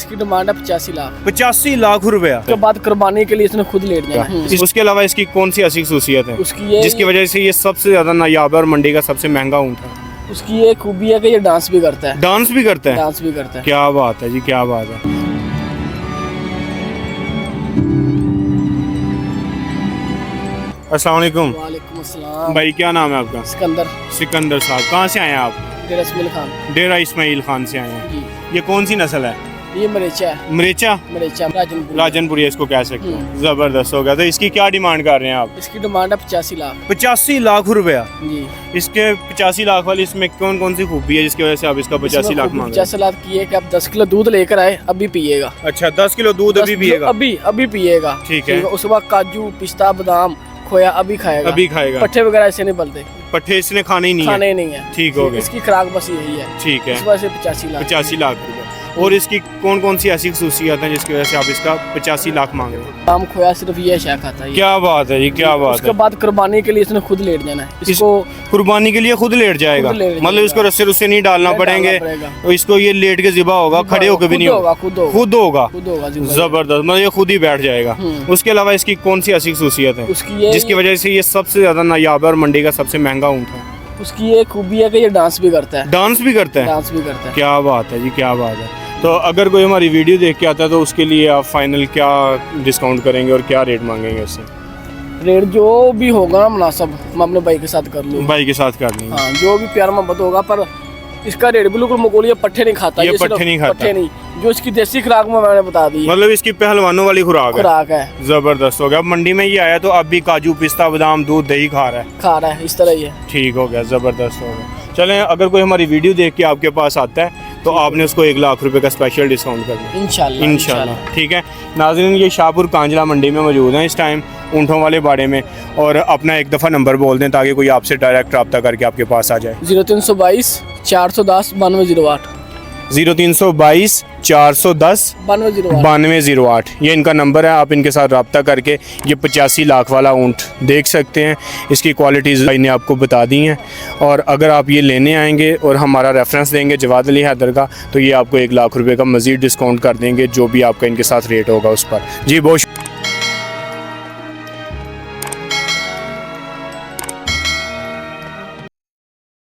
इसकी डिमांड है 85 लाख। 85 लाख रुपया। उसके बाद कुर्बानी के लिए इसने खुद लेट जाना। उसके अलावा इसकी कौन सी ऐसी खसूसियत है उसकी ये जिसकी वजह से ये सबसे ज्यादा नायाब और मंडी का सबसे महंगा ऊँट है? उसकी ये खूबी है कि ये डांस भी करता है। डांस भी करता है? डांस भी करता है। क्या बात है जी, क्या बात है। अस्सलाम वालेकुम। वालेकुम अस्सलाम। भाई क्या नाम है आपका? सिकंदर। सिकंदर साहब, कहाँ से आए हैं आप? डेरा इस्माइल खान। डेरा इस्माइल खान से आए हैं। जी। ये कौन सी नस्ल है? ये मरेचा है। मरेचा? मरेचा राजनपुर। राजनपुरी इसको कह सकते हैं। जबरदस्त हो गया। तो इसकी क्या डिमांड कर रहे हैं आप? इसकी डिमांड है 85 लाख। 85 लाख रुपया। जी। इसके 85 लाख वाली इसमें कौन कौन सी खूबी है जिसकी वजह से आप इसका 85 लाख मांग रहे 85 लाख की है कि आप 10 किलो दूध लेकर आए, अभी पिएगा। अच्छा, 10 किलो दूध अभी पिएगा? अभी पिएगा। ठीक है। उसके बाद काजू पिस्ता बादाम खोया अभी खाएगा। अभी खाएगा। पट्ठे वगैरह ऐसे नहीं पलते। पट्ठे इसने खाने ही नहीं खाने है? ही नहीं है। ठीक हो गया। इसकी खुराक बस यही है। ठीक है। इस वजह से 85 लाख। 85 लाख रुपया। और इसकी कौन कौन सी ऐसी खसूसियात हैं जिसकी वजह से आप इसका 85 लाख मांग रहे हैं? बादाम खोया सिर्फ ये शय खाता है। क्या बात है जी, क्या बात उसके है। बाद कुर्बानी के लिए इसने खुद लेट जाना है। इसको कुर्बानी के लिए खुद लेट जाएगा? खुद लेट मतलब जाएगा। इसको रस्से रुस्से नहीं डालना पड़ेंगे? पड़ेगा। तो इसको ये लेट के ज़िबा होगा, खड़े होकर भी नहीं होगा? खुद होगा। खुद होगा। खुद होगा। जबरदस्त, मतलब ये खुद ही बैठ जाएगा। उसके अलावा इसकी कौन सी ऐसी खसूसियत है उसकी ये जिसकी वजह से ये सबसे ज्यादा नायाब और मंडी का सबसे महंगा ऊँट है? उसकी ये खूबी है कि ये डांस भी करता है। डांस भी करता है? डांस भी करता है। क्या बात है जी, क्या बात है। तो अगर कोई हमारी वीडियो देख के आता है तो उसके लिए आप फाइनल क्या डिस्काउंट करेंगे और क्या रेट मांगेंगे उससे? रेट जो भी होगा मुनासिब मैं अपने भाई के साथ कर लूँगा। भाई के साथ कर लेंगे। हाँ, जो भी प्यार मोहब्बत होगा। पर इसका रेट बिल्कुल मकोल, ये पट्ठे नहीं खाता। ये सिर्फ पट्ठे नहीं खाता? पट्ठे नहीं, जो इसकी देसी खुराक में मैंने बता दी मतलब इसकी पहलवानों वाली खुराक है। जबरदस्त हो गया। अब मंडी में ये आया तो अब भी काजू पिस्ता बादाम दूध दही खा रहा है। इस तरह ही है। ठीक हो गया, जबरदस्त हो गया। चलें, अगर कोई हमारी वीडियो देख के आपके पास आता है तो आपने उसको 1 लाख रुपए का स्पेशल डिस्काउंट करना है इंशाल्लाह। ठीक है नाज़रीन, ये शाहपुर कांजला मंडी में मौजूद हैं इस टाइम ऊँटों वाले बाड़े में। और अपना एक दफ़ा नंबर बोल दें ताकि कोई आपसे डायरेक्ट रब्ता करके आपके पास आ जाए। 0322 410 9208। 0322 410 9208 ये इनका नंबर है। आप इनके साथ रब्ता करके ये 85 लाख वाला ऊँट देख सकते हैं। इसकी क्वालिटीज़ भाई ने आपको बता दी हैं। और अगर आप ये लेने आएंगे और हमारा रेफरेंस देंगे जवाद अली हैदर का, तो ये आपको 1 लाख रुपए का मज़ीद डिस्काउंट कर देंगे जो भी आपका इनके साथ रेट होगा उस पर। जी बहुत